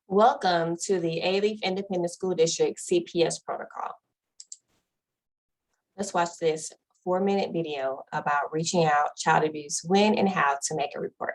Welcome to the A-Leaf Independent School District CPS protocol. Let's watch this 4-minute video about reaching out child abuse, when and how to make a report.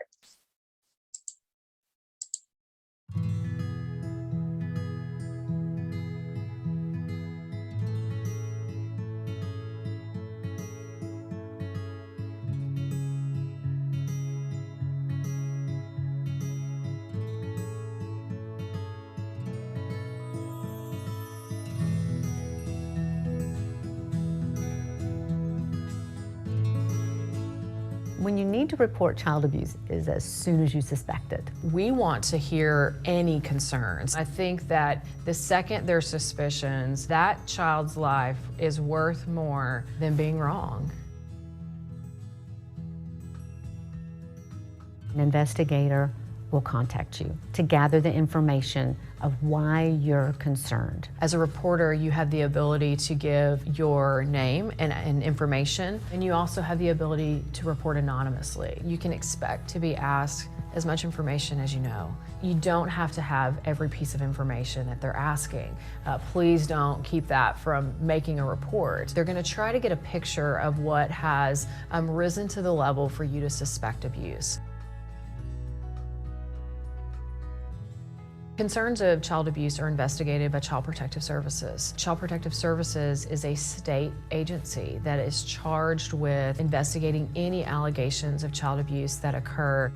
When you need to report child abuse is as soon as you suspect it. We want to hear any concerns. I think that the second there's suspicions, that child's life is worth more than being wrong. An investigator will contact you to gather the information of why you're concerned. As a reporter, you have the ability to give your name and information, and you also have the ability to report anonymously. You can expect to be asked as much information as you know. You don't have to have every piece of information that they're asking. Please don't keep that from making a report. They're going to try to get a picture of what has risen to the level for you to suspect abuse. Concerns of child abuse are investigated by Child Protective Services. Child Protective Services is a state agency that is charged with investigating any allegations of child abuse that occur.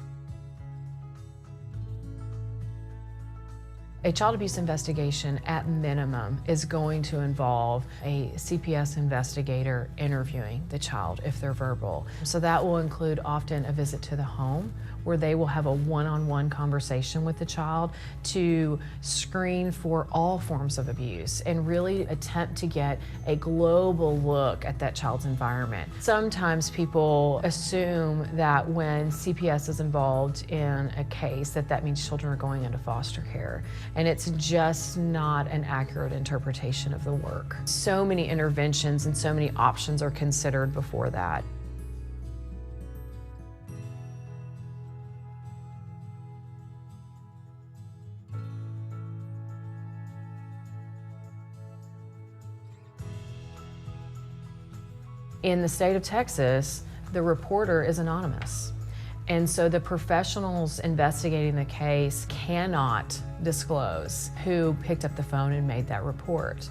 A child abuse investigation, at minimum, is going to involve a CPS investigator interviewing the child if they're verbal. So that will include often a visit to the home, where they will have a one-on-one conversation with the child to screen for all forms of abuse and really attempt to get a global look at that child's environment. Sometimes people assume that when CPS is involved in a case that means children are going into foster care, and it's just not an accurate interpretation of the work. So many interventions and so many options are considered before that. In the state of Texas, the reporter is anonymous. And so the professionals investigating the case cannot disclose who picked up the phone and made that report.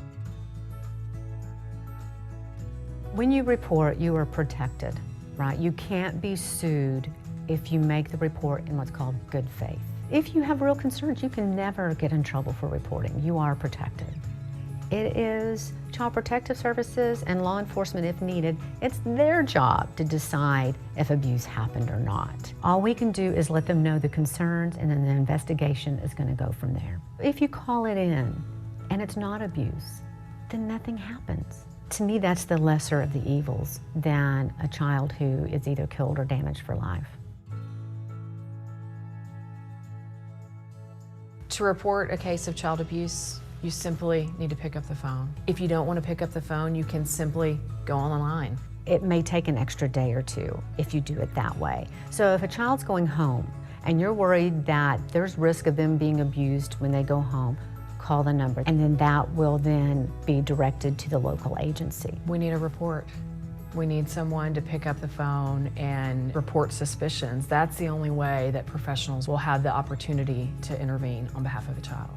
When you report, you are protected, right? You can't be sued if you make the report in what's called good faith. If you have real concerns, you can never get in trouble for reporting. You are protected. It is Child Protective Services and law enforcement, if needed, it's their job to decide if abuse happened or not. All we can do is let them know the concerns, and then the investigation is going to go from there. If you call it in and it's not abuse, then nothing happens. To me, that's the lesser of the evils than a child who is either killed or damaged for life. To report a case of child abuse, you simply need to pick up the phone. If you don't want to pick up the phone, you can simply go online. It may take an extra day or two if you do it that way. So if a child's going home and you're worried that there's risk of them being abused when they go home, call the number, and then that will then be directed to the local agency. We need a report. We need someone to pick up the phone and report suspicions. That's the only way that professionals will have the opportunity to intervene on behalf of a child.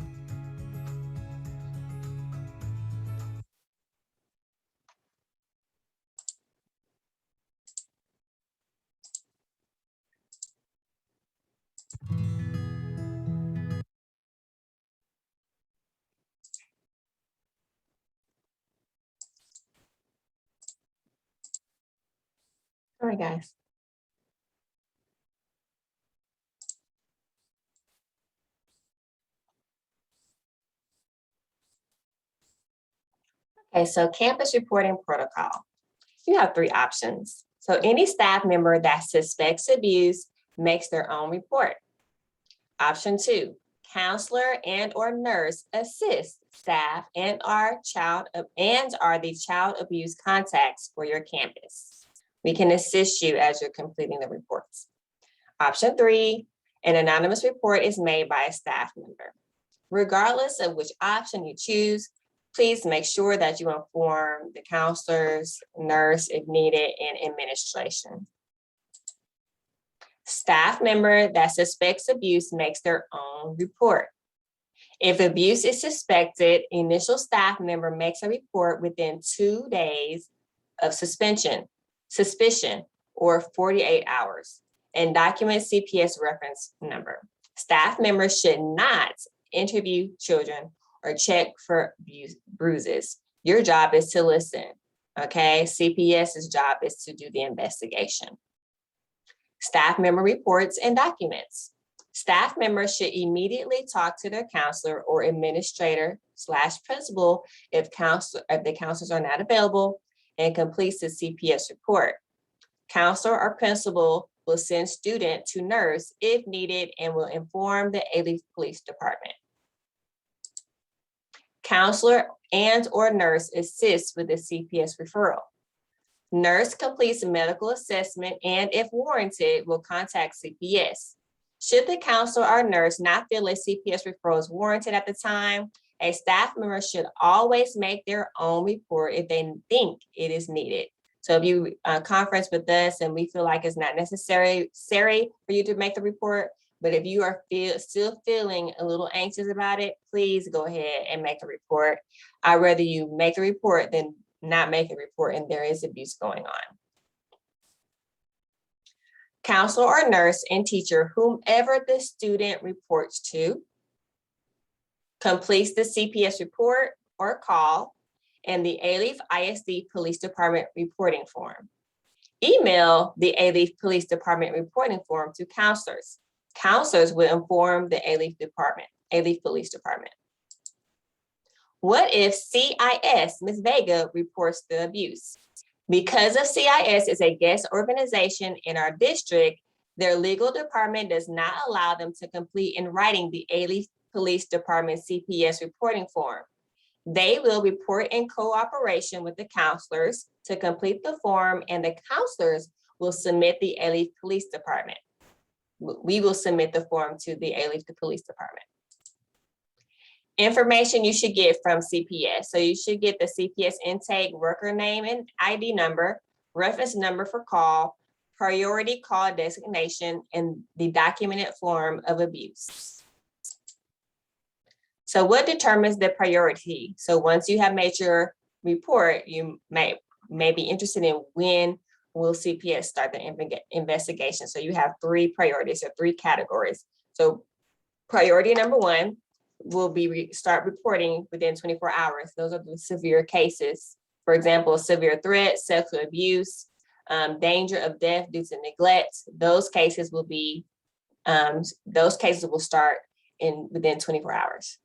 All right, guys. Okay, so campus reporting protocol. You have 3 options. So any staff member that suspects abuse makes their own report. Option 2, counselor and or nurse assist staff and are the child abuse contacts for your campus. We can assist you as you're completing the reports. Option 3, an anonymous report is made by a staff member. Regardless of which option you choose, please make sure that you inform the counselors, nurse if needed, and administration. Staff member that suspects abuse makes their own report. If abuse is suspected, initial staff member makes a report within 2 days of suspicion, or 48 hours, and document CPS reference number. Staff members should not interview children or check for bruises. Your job is to listen, okay? CPS's job is to do the investigation. Staff member reports and documents. Staff members should immediately talk to their counselor or administrator/principal if the counselors are not available, and completes the CPS report. Counselor or principal will send student to nurse if needed and will inform the Alief Police Department. Counselor and/or nurse assists with the CPS referral. Nurse completes a medical assessment and, if warranted, will contact CPS. Should the counselor or nurse not feel a CPS referral is warranted at the time, a staff member should always make their own report if they think it is needed. So if you conference with us and we feel like it's not necessary for you to make the report, but if you are still feeling a little anxious about it, please go ahead and make a report. I'd rather you make a report than not make a report and there is abuse going on. Counselor or nurse and teacher, whomever the student reports to, completes the CPS report or call and the Alief ISD Police Department reporting form. Email the Alief Police Department reporting form to counselors. Counselors will inform the Alief Police Department. What if CIS, Ms. Vega, reports the abuse? Because of CIS is a guest organization in our district, their legal department does not allow them to complete in writing the Alief Police Department CPS reporting form. They will report in cooperation with the counselors to complete the form, and the counselors will submit the Alief Police Department. We will submit the form to the Alief Police Department. Information you should get from CPS. So you should get the CPS intake worker name and ID number, reference number for call, priority call designation, and the documented form of abuse. So what determines the priority? So once you have made your report, you may be interested in when will CPS start the investigation. So you have 3 priorities or 3 categories. So priority number 1 will be start reporting within 24 hours. Those are the severe cases. For example, severe threat, sexual abuse, danger of death due to neglect. Those cases will start within 24 hours.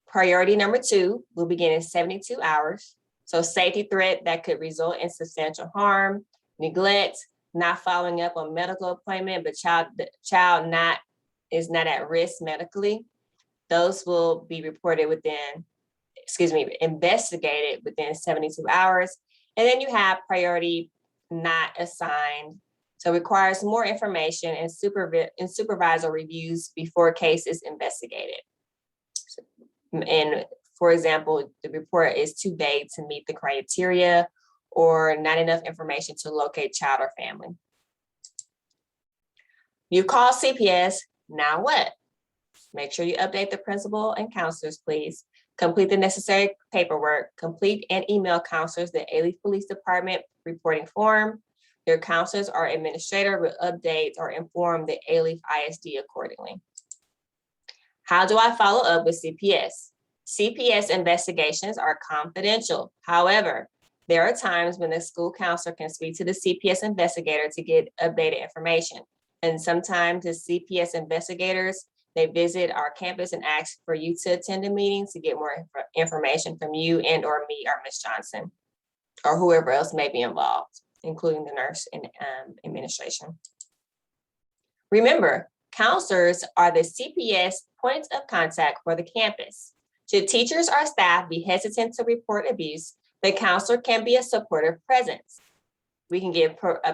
Priority number 2 will begin in 72 hours. So safety threat that could result in substantial harm, neglect, not following up on medical appointment, but child is not at risk medically. Those will be investigated within 72 hours. And then you have priority not assigned. So requires more information and supervisor reviews before case is investigated. And for example, the report is too vague to meet the criteria or not enough information to locate child or family. You call CPS, now what? Make sure you update the principal and counselors, please. Complete the necessary paperwork. Complete and email counselors the Alief Police Department reporting form. Your counselors or administrator will update or inform the Alief ISD accordingly. How do I follow up with CPS? CPS investigations are confidential. However, there are times when the school counselor can speak to the CPS investigator to get updated information. And sometimes the CPS investigators, they visit our campus and ask for you to attend a meeting to get more information from you and or me or Ms. Johnson or whoever else may be involved, including the nurse and administration. Remember, counselors are the CPS points of contact for the campus. Should teachers or staff be hesitant to report abuse, the counselor can be a supportive presence. We can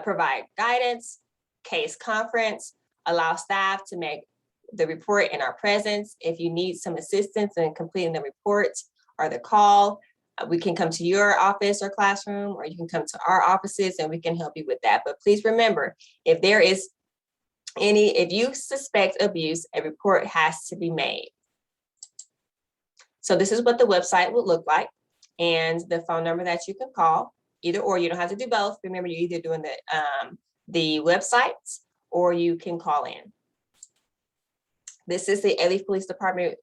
provide guidance, case conference, allow staff to make the report in our presence. If you need some assistance in completing the report or the call, we can come to your office or classroom, or you can come to our offices and we can help you with that. But please remember, if you suspect abuse, a report has to be made. So this is what the website would look like, and the phone number that you can call, either or. You don't have to do both. Remember, you're either doing the websites or you can call in. This is the Alief Police Department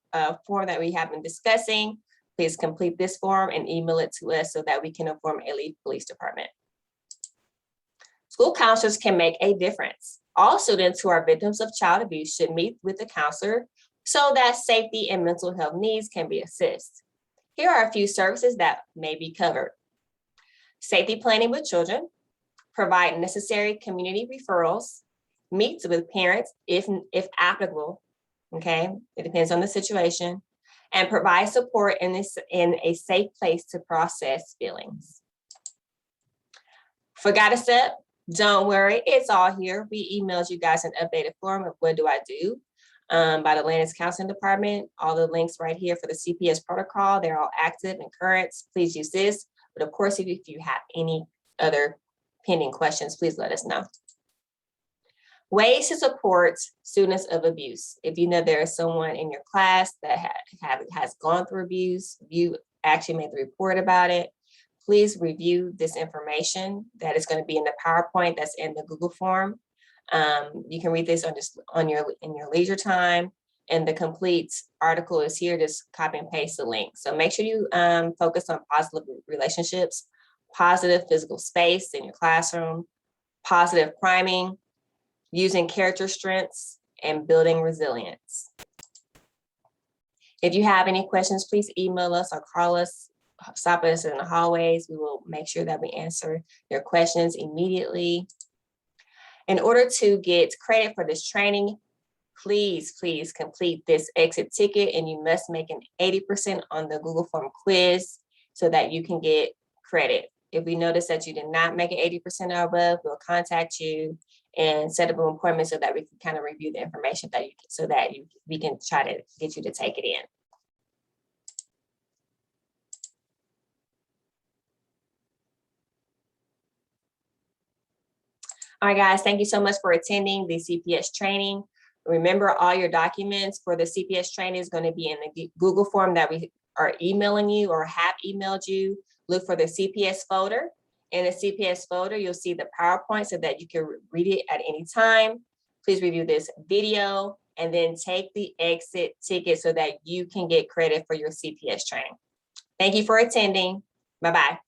form that we have been discussing. Please complete this form and email it to us so that we can inform Alief Police Department. School counselors can make a difference. All students who are victims of child abuse should meet with the counselor so that safety and mental health needs can be assessed. Here are a few services that may be covered. Safety planning with children, provide necessary community referrals, meet with parents if applicable, okay? It depends on the situation, and provide support in a safe place to process feelings. Forgot a step? Don't worry, it's all here. We emailed you guys an updated form of what do I do by the Landis Counseling Department. All the links right here for the CPS protocol. They're all active and current. Please use this. But of course, if you have any other pending questions, please let us know. Ways to support students of abuse. If you know there is someone in your class that has gone through abuse, you actually made the report about it, please review this information that is going to be in the PowerPoint that's in the Google form. You can read this in your leisure time, and the complete article is here. Just copy and paste the link. So make sure you focus on positive relationships, positive physical space in your classroom, positive priming, using character strengths, and building resilience. If you have any questions, please email us or call us. Stop us in the hallways. We will make sure that we answer your questions immediately. In order to get credit for this training, please complete this exit ticket, and you must make an 80% on the Google form quiz so that you can get credit. If we notice that you did not make an 80% or above, we'll contact you and set up an appointment so that we can kind of review the information we can try to get you to take it in. All right, guys, thank you so much for attending the CPS training. Remember, all your documents for the CPS training is going to be in the Google form that we are emailing you or have emailed you. Look for the CPS folder. In the CPS folder, you'll see the PowerPoint so that you can read it at any time. Please review this video and then take the exit ticket so that you can get credit for your CPS training. Thank you for attending. Bye-bye.